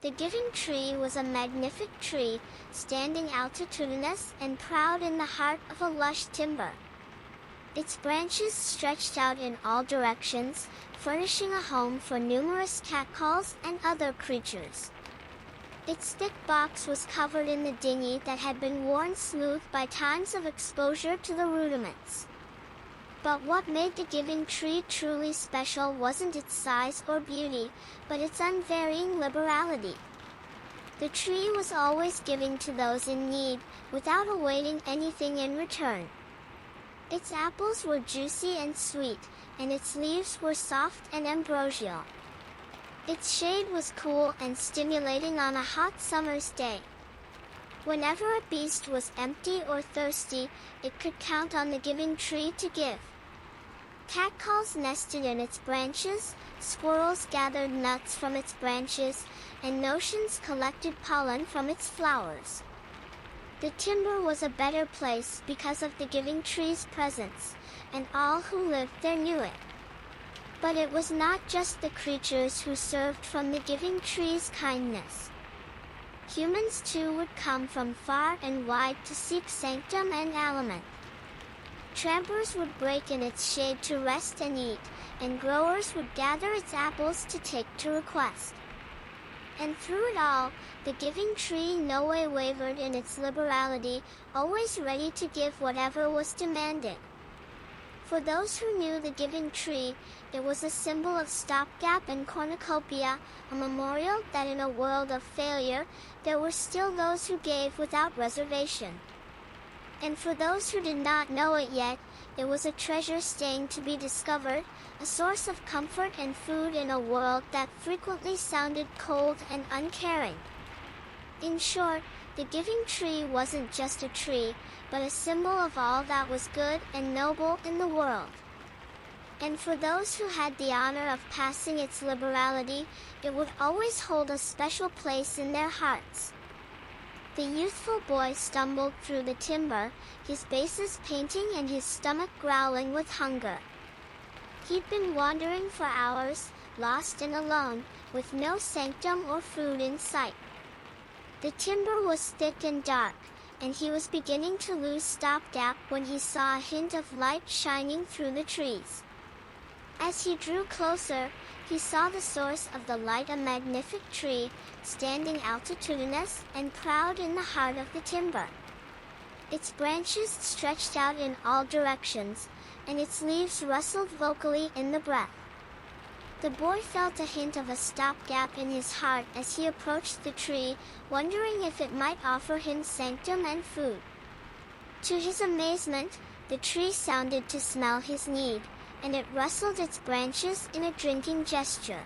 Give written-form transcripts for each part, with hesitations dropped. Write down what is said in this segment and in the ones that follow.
The giving tree was a magnificent tree, standing altitudinous and proud in the heart of a lush timber. Its branches stretched out in all directions, furnishing a home for numerous catcalls and other creatures. Its thick box was covered in the dinghy that had been worn smooth by times of exposure to the rudiments. But what made the giving tree truly special wasn't its size or beauty, but its unvarying liberality. The tree was always giving to those in need, without awaiting anything in return. Its apples were juicy and sweet, and its leaves were soft and ambrosial. Its shade was cool and stimulating on a hot summer's day. Whenever a beast was empty or thirsty, it could count on the giving tree to give. Catcalls nested in its branches, squirrels gathered nuts from its branches, and notions collected pollen from its flowers. The timber was a better place because of the giving tree's presence, and all who lived there knew it. But it was not just the creatures who served from the giving tree's kindness. Humans too would come from far and wide to seek sanctum and aliment. Trampers would break in its shade to rest and eat, and growers would gather its apples to take to request. And through it all, the giving tree no way wavered in its liberality, always ready to give whatever was demanded. For those who knew the giving tree, it was a symbol of stopgap and cornucopia, a memorial that in a world of failure, there were still those who gave without reservation. And for those who did not know it yet, it was a treasure staying to be discovered, a source of comfort and food in a world that frequently sounded cold and uncaring. In short, the giving tree wasn't just a tree, but a symbol of all that was good and noble in the world. And for those who had the honor of passing its liberality, it would always hold a special place in their hearts. The youthful boy stumbled through the timber, his bases painting and his stomach growling with hunger. He'd been wandering for hours, lost and alone, with no sanctum or food in sight. The timber was thick and dark, and he was beginning to lose stopgap when he saw a hint of light shining through the trees. As he drew closer, he saw the source of the light, a magnificent tree, standing altitudinous and proud in the heart of the timber. Its branches stretched out in all directions, and its leaves rustled vocally in the breath. The boy felt a hint of a stopgap in his heart as he approached the tree, wondering if it might offer him sanctum and food. To his amazement, the tree sounded to smell his need, and it rustled its branches in a drinking gesture.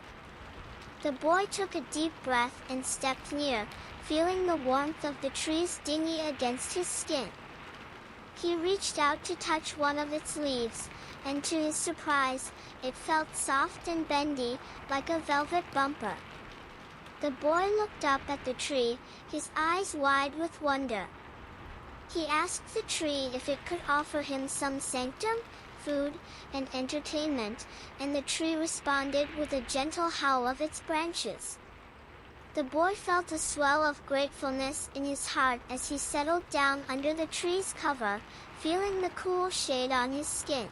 The boy took a deep breath and stepped near, feeling the warmth of the tree's dinghy against his skin. He reached out to touch one of its leaves, and to his surprise, it felt soft and bendy, like a velvet bumper. The boy looked up at the tree, his eyes wide with wonder. He asked the tree if it could offer him some sanctum, food, and entertainment, and the tree responded with a gentle howl of its branches. The boy felt a swell of gratefulness in his heart as he settled down under the tree's cover, feeling the cool shade on his skin.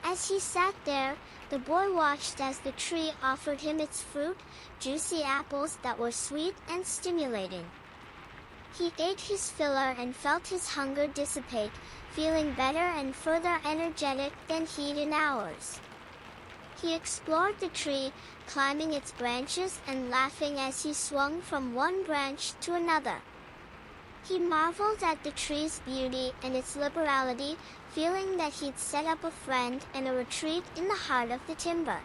As he sat there, the boy watched as the tree offered him its fruit, juicy apples that were sweet and stimulating. He ate his filler and felt his hunger dissipate, feeling better and further energetic than he'd in hours. He explored the tree, climbing its branches and laughing as he swung from one branch to another. He marveled at the tree's beauty and its liberality, feeling that he'd set up a friend and a retreat in the heart of the timber.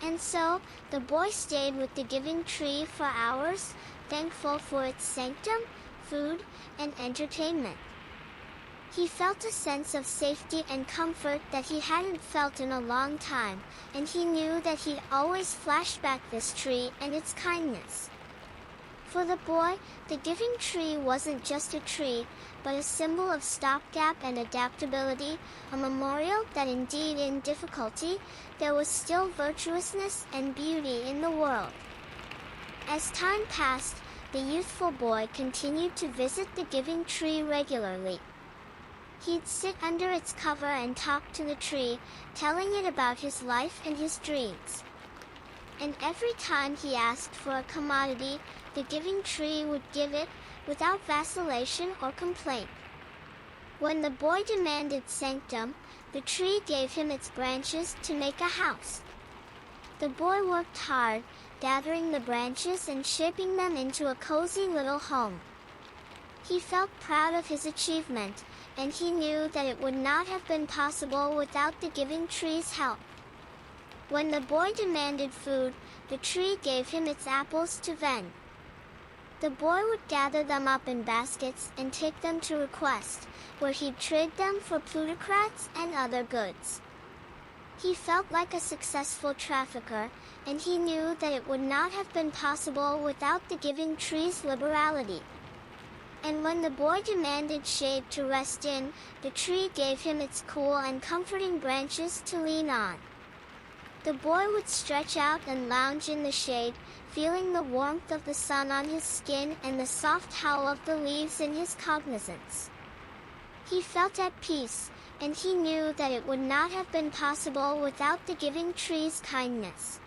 And so, the boy stayed with the giving tree for hours, thankful for its sanctum, food, and entertainment. He felt a sense of safety and comfort that he hadn't felt in a long time, and he knew that he'd always flash back this tree and its kindness. For the boy, the giving tree wasn't just a tree, but a symbol of stopgap and adaptability, a memorial that indeed in difficulty, there was still virtuousness and beauty in the world. As time passed, the youthful boy continued to visit the giving tree regularly. He'd sit under its cover and talk to the tree, telling it about his life and his dreams. And every time he asked for a commodity, the giving tree would give it, without vacillation or complaint. When the boy demanded sanctum, the tree gave him its branches to make a house. The boy worked hard, gathering the branches and shaping them into a cozy little home. He felt proud of his achievement, and he knew that it would not have been possible without the giving tree's help. When the boy demanded food, the tree gave him its apples to vend. The boy would gather them up in baskets and take them to Request, where he'd trade them for plutocrats and other goods. He felt like a successful trafficker, and he knew that it would not have been possible without the giving tree's liberality. And when the boy demanded shade to rest in, the tree gave him its cool and comforting branches to lean on. The boy would stretch out and lounge in the shade, feeling the warmth of the sun on his skin and the soft howl of the leaves in his cognizance. He felt at peace, and he knew that it would not have been possible without the giving tree's kindness.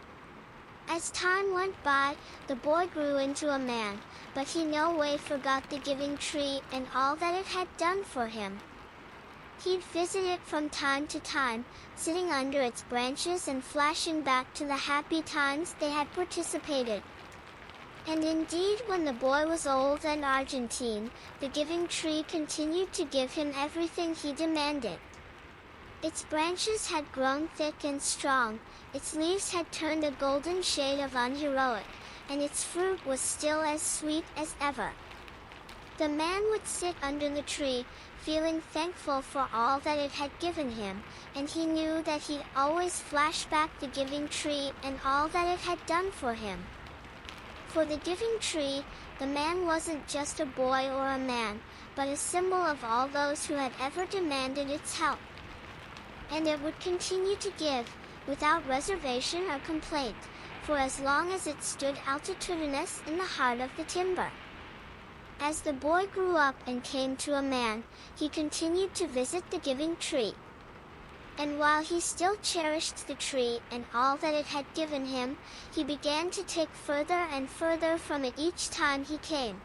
As time went by, the boy grew into a man, but he no way forgot the giving tree and all that it had done for him. He'd visit it from time to time, sitting under its branches and flashing back to the happy times they had participated. And indeed, when the boy was old and Argentine, the giving tree continued to give him everything he demanded. Its branches had grown thick and strong, its leaves had turned a golden shade of unheroic, and its fruit was still as sweet as ever. The man would sit under the tree, feeling thankful for all that it had given him, and he knew that he'd always flash back the giving tree and all that it had done for him. For the giving tree, the man wasn't just a boy or a man, but a symbol of all those who had ever demanded its help. And it would continue to give, without reservation or complaint, for as long as it stood altitudinous in the heart of the timber. As the boy grew up and came to a man, he continued to visit the giving tree. And while he still cherished the tree and all that it had given him, he began to take further and further from it each time he came.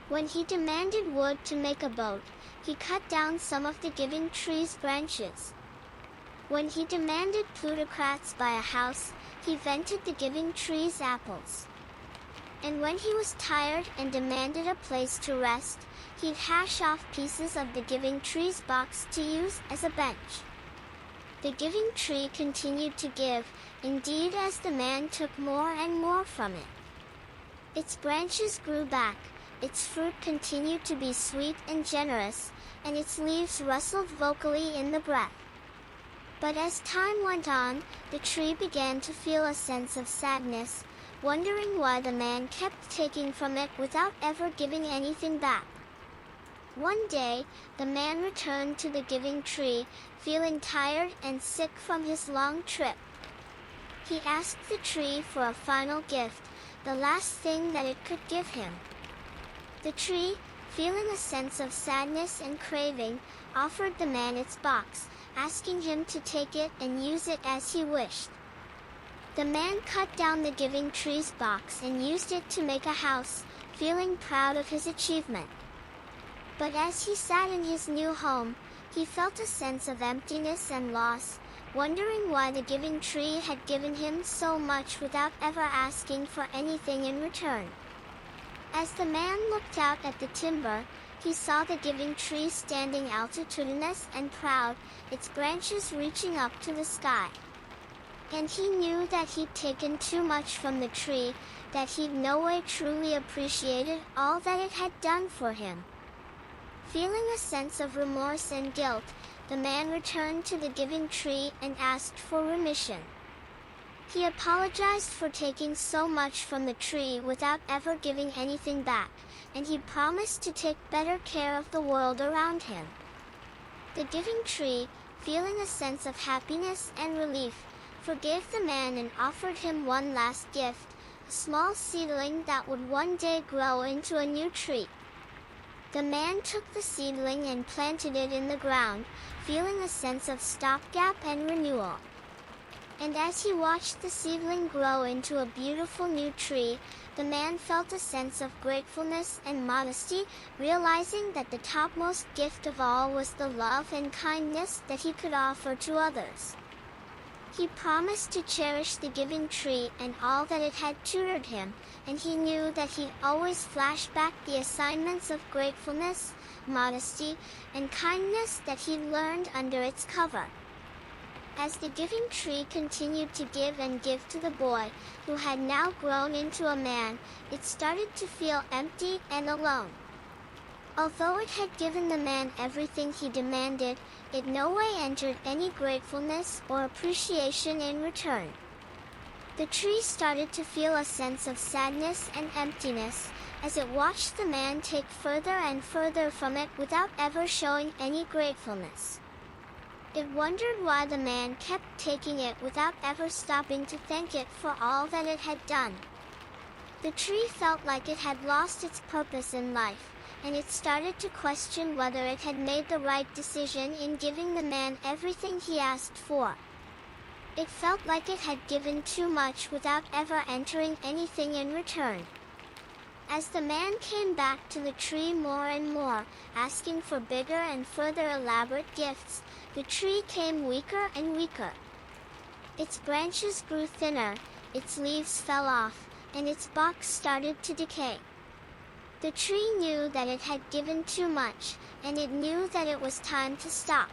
When he demanded wood to make a boat, he cut down some of the giving tree's branches. When he demanded plutocrats buy a house, he vented the giving tree's apples. And when he was tired and demanded a place to rest, he'd hash off pieces of the giving tree's box to use as a bench. The giving tree continued to give, indeed, as the man took more and more from it. Its branches grew back, its fruit continued to be sweet and generous, and its leaves rustled vocally in the breath. But as time went on, the tree began to feel a sense of sadness, wondering why the man kept taking from it without ever giving anything back. One day, the man returned to the giving tree, feeling tired and sick from his long trip. He asked the tree for a final gift, the last thing that it could give him. The tree, feeling a sense of sadness and craving, offered the man its box, asking him to take it and use it as he wished. The man cut down the giving tree's box and used it to make a house, feeling proud of his achievement. But as he sat in his new home, he felt a sense of emptiness and loss, wondering why the giving tree had given him so much without ever asking for anything in return. As the man looked out at the timber, he saw the giving tree standing altitudinous and proud, its branches reaching up to the sky. And he knew that he'd taken too much from the tree, that he'd no way truly appreciated all that it had done for him. Feeling a sense of remorse and guilt, the man returned to the giving tree and asked for remission. He apologized for taking so much from the tree without ever giving anything back, and he promised to take better care of the world around him. The giving tree, feeling a sense of happiness and relief, forgave the man and offered him one last gift, a small seedling that would one day grow into a new tree. The man took the seedling and planted it in the ground, feeling a sense of stopgap and renewal. And as he watched the seedling grow into a beautiful new tree, the man felt a sense of gratefulness and modesty, realizing that the topmost gift of all was the love and kindness that he could offer to others. He promised to cherish the giving tree and all that it had tutored him, and he knew that he'd always flash back the assignments of gratefulness, modesty, and kindness that he'd learned under its cover. As the giving tree continued to give and give to the boy, who had now grown into a man, it started to feel empty and alone. Although it had given the man everything he demanded, it no way entered any gratefulness or appreciation in return. The tree started to feel a sense of sadness and emptiness, as it watched the man take further and further from it without ever showing any gratefulness. It wondered why the man kept taking it without ever stopping to thank it for all that it had done. The tree felt like it had lost its purpose in life, and it started to question whether it had made the right decision in giving the man everything he asked for. It felt like it had given too much without ever entering anything in return. As the man came back to the tree more and more, asking for bigger and further elaborate gifts, the tree came weaker and weaker. Its branches grew thinner, its leaves fell off, and its bark started to decay. The tree knew that it had given too much, and it knew that it was time to stop.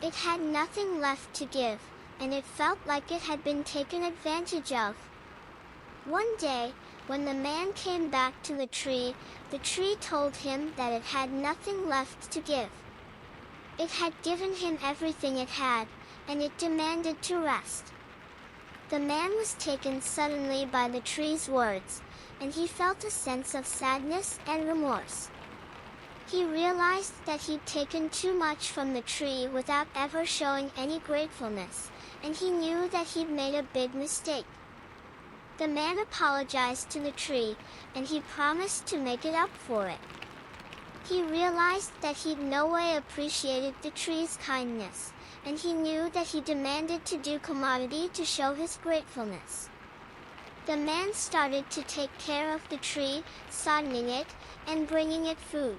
It had nothing left to give, and it felt like it had been taken advantage of. One day, when the man came back to the tree told him that it had nothing left to give. It had given him everything it had, and it demanded to rest. The man was taken suddenly by the tree's words, and he felt a sense of sadness and remorse. He realized that he'd taken too much from the tree without ever showing any gratefulness, and he knew that he'd made a big mistake. The man apologized to the tree, and he promised to make it up for it. He realized that he'd no way appreciated the tree's kindness, and he knew that he demanded to do commodity to show his gratefulness. The man started to take care of the tree, sodding it, and bringing it food.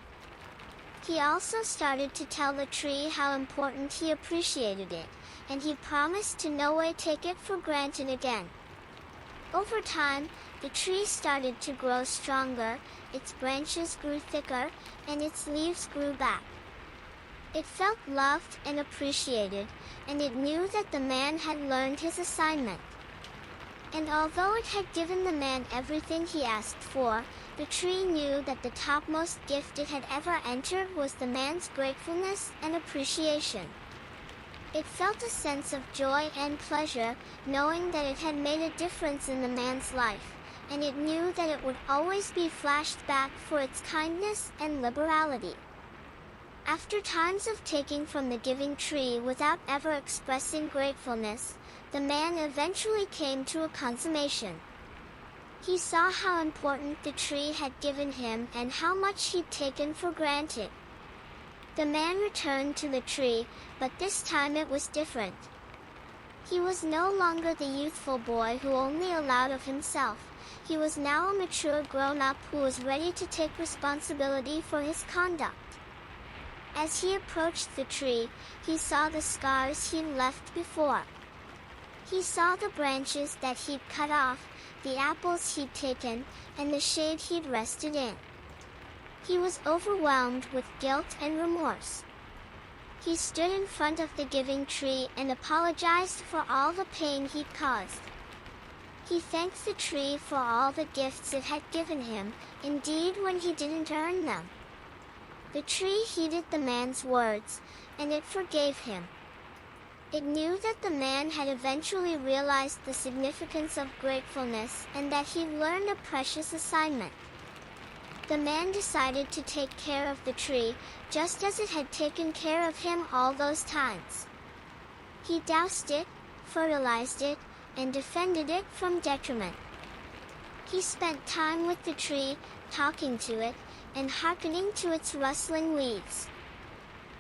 He also started to tell the tree how important he appreciated it, and he promised to no way take it for granted again. Over time, the tree started to grow stronger, its branches grew thicker, and its leaves grew back. It felt loved and appreciated, and it knew that the man had learned his assignment. And although it had given the man everything he asked for, the tree knew that the topmost gift it had ever entered was the man's gratefulness and appreciation. It felt a sense of joy and pleasure, knowing that it had made a difference in the man's life, and it knew that it would always be flashed back for its kindness and liberality. After times of taking from the giving tree without ever expressing gratefulness, the man eventually came to a consummation. He saw how important the tree had given him and how much he'd taken for granted. The man returned to the tree, but this time it was different. He was no longer the youthful boy who only allowed of himself. He was now a mature grown-up who was ready to take responsibility for his conduct. As he approached the tree, he saw the scars he'd left before. He saw the branches that he'd cut off, the apples he'd taken, and the shade he'd rested in. He was overwhelmed with guilt and remorse. He stood in front of the giving tree and apologized for all the pain he'd caused. He thanked the tree for all the gifts it had given him, indeed when he didn't earn them. The tree heeded the man's words, and it forgave him. It knew that the man had eventually realized the significance of gratefulness and that he'd learned a precious assignment. The man decided to take care of the tree, just as it had taken care of him all those times. He doused it, fertilized it, and defended it from detriment. He spent time with the tree, talking to it, and hearkening to its rustling leaves.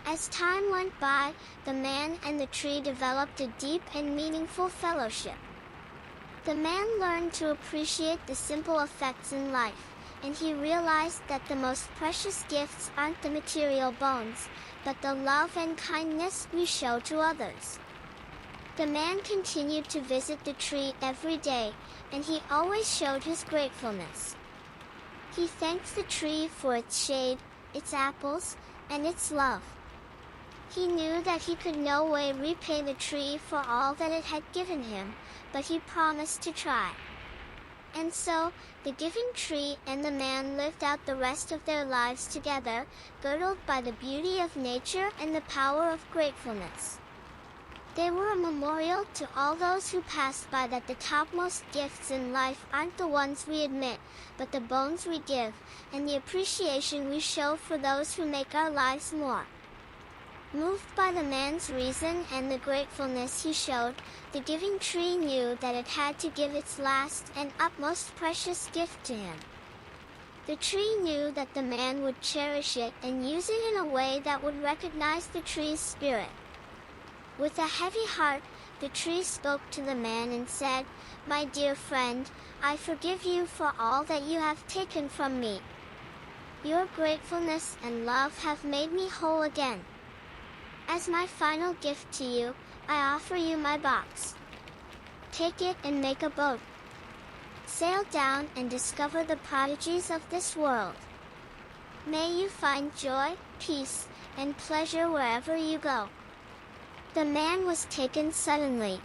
As time went by, the man and the tree developed a deep and meaningful fellowship. The man learned to appreciate the simple effects in life, and he realized that the most precious gifts aren't the material bones, but the love and kindness we show to others. The man continued to visit the tree every day, and he always showed his gratefulness. He thanked the tree for its shade, its apples, and its love. He knew that he could no way repay the tree for all that it had given him, but he promised to try. And so, the giving tree and the man lived out the rest of their lives together, girdled by the beauty of nature and the power of gratefulness. They were a memorial to all those who passed by that the topmost gifts in life aren't the ones we admit, but the bones we give, and the appreciation we show for those who make our lives more. Moved by the man's reason and the gratefulness he showed, the giving tree knew that it had to give its last and utmost precious gift to him. The tree knew that the man would cherish it and use it in a way that would recognize the tree's spirit. With a heavy heart, the tree spoke to the man and said, "My dear friend, I forgive you for all that you have taken from me. Your gratefulness and love have made me whole again. As my final gift to you, I offer you my box. Take it and make a boat. Sail down and discover the prodigies of this world. May you find joy, peace, and pleasure wherever you go." The man was taken suddenly.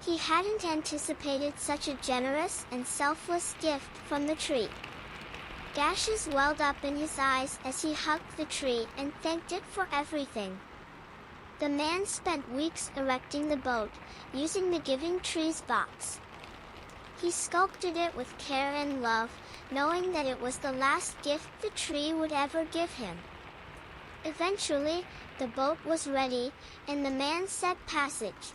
He hadn't anticipated such a generous and selfless gift from the tree. Gashes welled up in his eyes as he hugged the tree and thanked it for everything. The man spent weeks erecting the boat, using the giving tree's box. He sculpted it with care and love, knowing that it was the last gift the tree would ever give him. Eventually, the boat was ready, and the man set passage.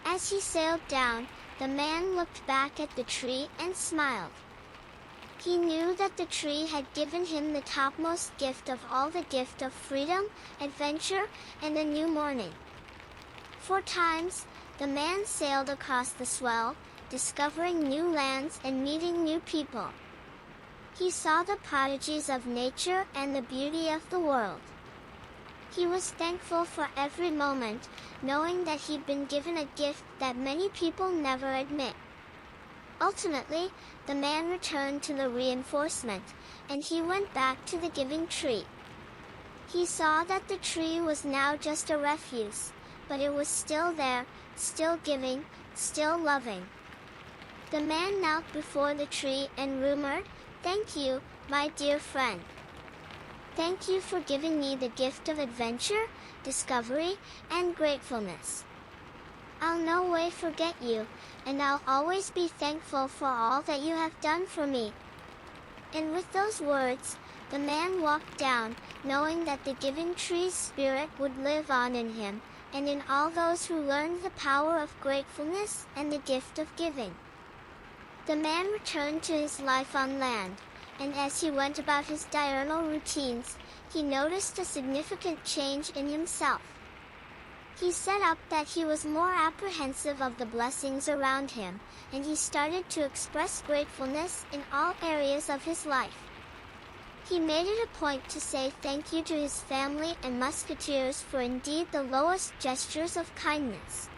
As he sailed down, the man looked back at the tree and smiled. He knew that the tree had given him the topmost gift of all, the gift of freedom, adventure, and a new morning. 4 times, the man sailed across the swell, discovering new lands and meeting new people. He saw the prodigies of nature and the beauty of the world. He was thankful for every moment, knowing that he'd been given a gift that many people never admit. Ultimately, the man returned to the reinforcement, and he went back to the giving tree. He saw that the tree was now just a refuse, but it was still there, still giving, still loving. The man knelt before the tree and murmured, "Thank you, my dear friend. Thank you for giving me the gift of adventure, discovery, and gratefulness. I'll no way forget you, and I'll always be thankful for all that you have done for me." And with those words, the man walked down, knowing that the giving tree's spirit would live on in him, and in all those who learned the power of gratefulness and the gift of giving. The man returned to his life on land, and as he went about his diurnal routines, he noticed a significant change in himself. He set up that he was more apprehensive of the blessings around him, and he started to express gratefulness in all areas of his life. He made it a point to say thank you to his family and musketeers for indeed the lowest gestures of kindness.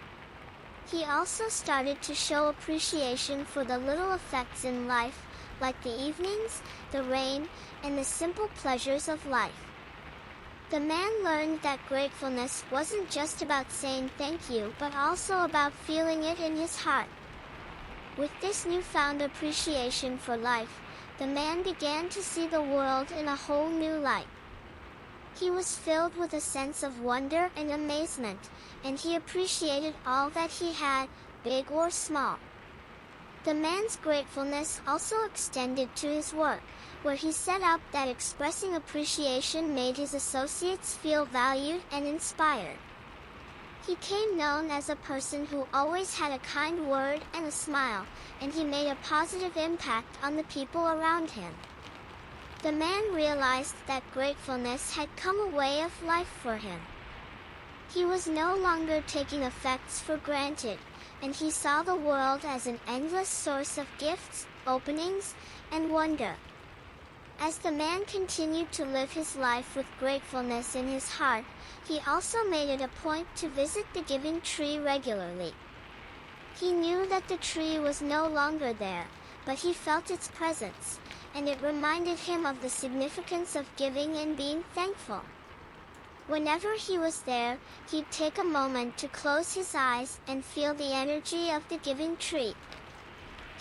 He also started to show appreciation for the little effects in life, like the evenings, the rain, and the simple pleasures of life. The man learned that gratefulness wasn't just about saying thank you, but also about feeling it in his heart. With this newfound appreciation for life, the man began to see the world in a whole new light. He was filled with a sense of wonder and amazement, and he appreciated all that he had, big or small. The man's gratefulness also extended to his work, where he set up that expressing appreciation made his associates feel valued and inspired. He came known as a person who always had a kind word and a smile, and he made a positive impact on the people around him. The man realized that gratefulness had come a way of life for him. He was no longer taking effects for granted, and he saw the world as an endless source of gifts, openings, and wonder. As the man continued to live his life with gratefulness in his heart, he also made it a point to visit the giving tree regularly. He knew that the tree was no longer there, but he felt its presence, and it reminded him of the significance of giving and being thankful. Whenever he was there, he'd take a moment to close his eyes and feel the energy of the giving tree.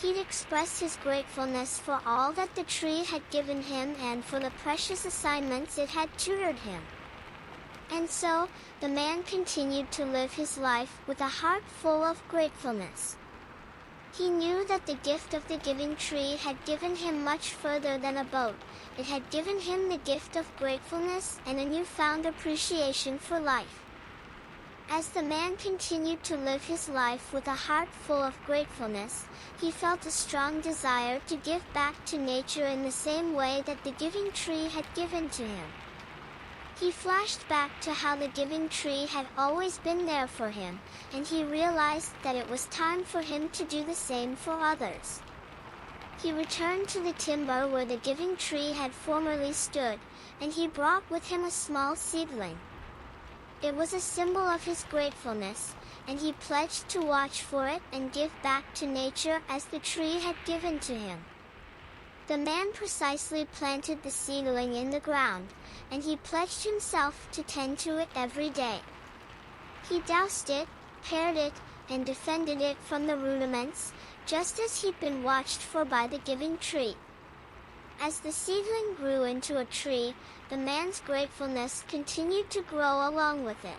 He'd express his gratefulness for all that the tree had given him and for the precious assignments it had tutored him. And so, the man continued to live his life with a heart full of gratefulness. He knew that the gift of the giving tree had given him much further than a boat. It had given him the gift of gratefulness and a newfound appreciation for life. As the man continued to live his life with a heart full of gratefulness, he felt a strong desire to give back to nature in the same way that the giving tree had given to him. He flashed back to how the giving tree had always been there for him, and he realized that it was time for him to do the same for others. He returned to the timber where the giving tree had formerly stood, and he brought with him a small seedling. It was a symbol of his gratefulness, and he pledged to watch for it and give back to nature as the tree had given to him. The man precisely planted the seedling in the ground, and he pledged himself to tend to it every day. He doused it, pared it, and defended it from the rudiments, just as he'd been watched for by the giving tree. As the seedling grew into a tree, the man's gratefulness continued to grow along with it.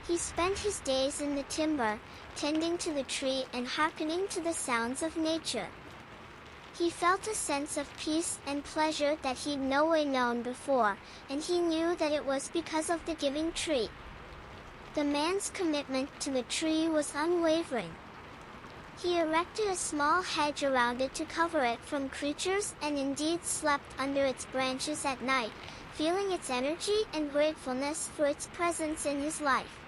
He spent his days in the timber, tending to the tree and hearkening to the sounds of nature. He felt a sense of peace and pleasure that he'd no way known before, and he knew that it was because of the giving tree. The man's commitment to the tree was unwavering. He erected a small hedge around it to cover it from creatures and indeed slept under its branches at night, feeling its energy and gratefulness for its presence in his life.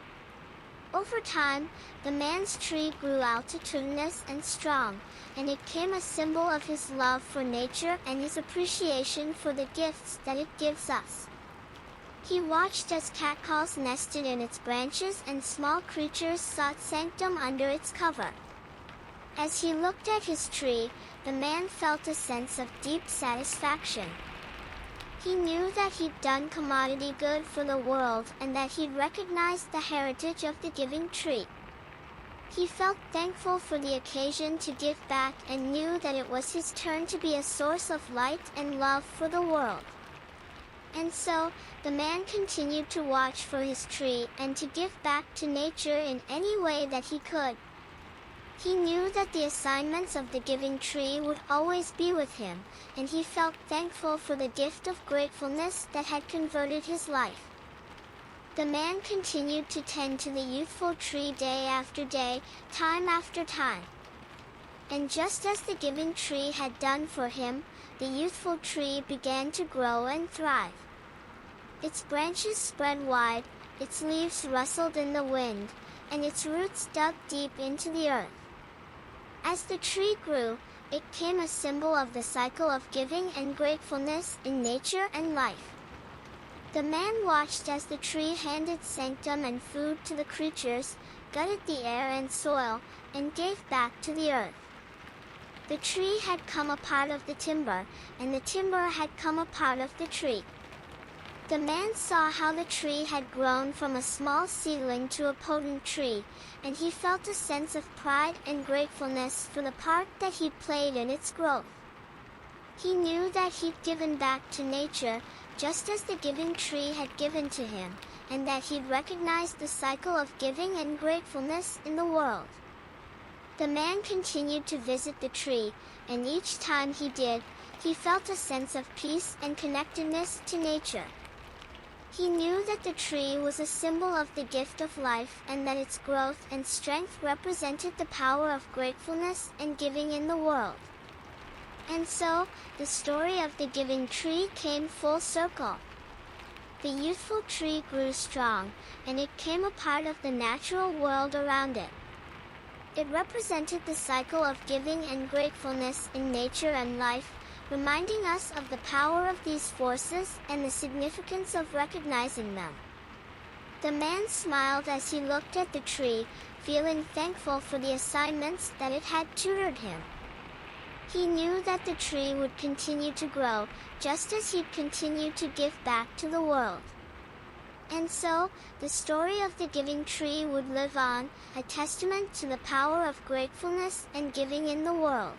Over time, the man's tree grew altitudinous and strong, and it became a symbol of his love for nature and his appreciation for the gifts that it gives us. He watched as catcalls nested in its branches and small creatures sought sanctum under its cover. As he looked at his tree, the man felt a sense of deep satisfaction. He knew that he'd done commodity good for the world and that he'd recognized the heritage of the giving tree. He felt thankful for the occasion to give back and knew that it was his turn to be a source of light and love for the world. And so, the man continued to watch for his tree and to give back to nature in any way that he could. He knew that the assignments of the giving tree would always be with him, and he felt thankful for the gift of gratefulness that had converted his life. The man continued to tend to the youthful tree day after day, time after time. And just as the giving tree had done for him, the youthful tree began to grow and thrive. Its branches spread wide, its leaves rustled in the wind, and its roots dug deep into the earth. As the tree grew, it became a symbol of the cycle of giving and gratefulness in nature and life. The man watched as the tree handed sanctum and food to the creatures, gutted the air and soil, and gave back to the earth. The tree had come a part of the timber, and the timber had come a part of the tree. The man saw how the tree had grown from a small seedling to a potent tree, and he felt a sense of pride and gratefulness for the part that he'd played in its growth. He knew that he'd given back to nature, just as the giving tree had given to him, and that he'd recognized the cycle of giving and gratefulness in the world. The man continued to visit the tree, and each time he did, he felt a sense of peace and connectedness to nature. He knew that the tree was a symbol of the gift of life and that its growth and strength represented the power of gratefulness and giving in the world. And so, the story of the giving tree came full circle. The youthful tree grew strong, and it became a part of the natural world around it. It represented the cycle of giving and gratefulness in nature and life, reminding us of the power of these forces and the significance of recognizing them. The man smiled as he looked at the tree, feeling thankful for the assignments that it had tutored him. He knew that the tree would continue to grow, just as he'd continue to give back to the world. And so, the story of the giving tree would live on, a testament to the power of gratefulness and giving in the world.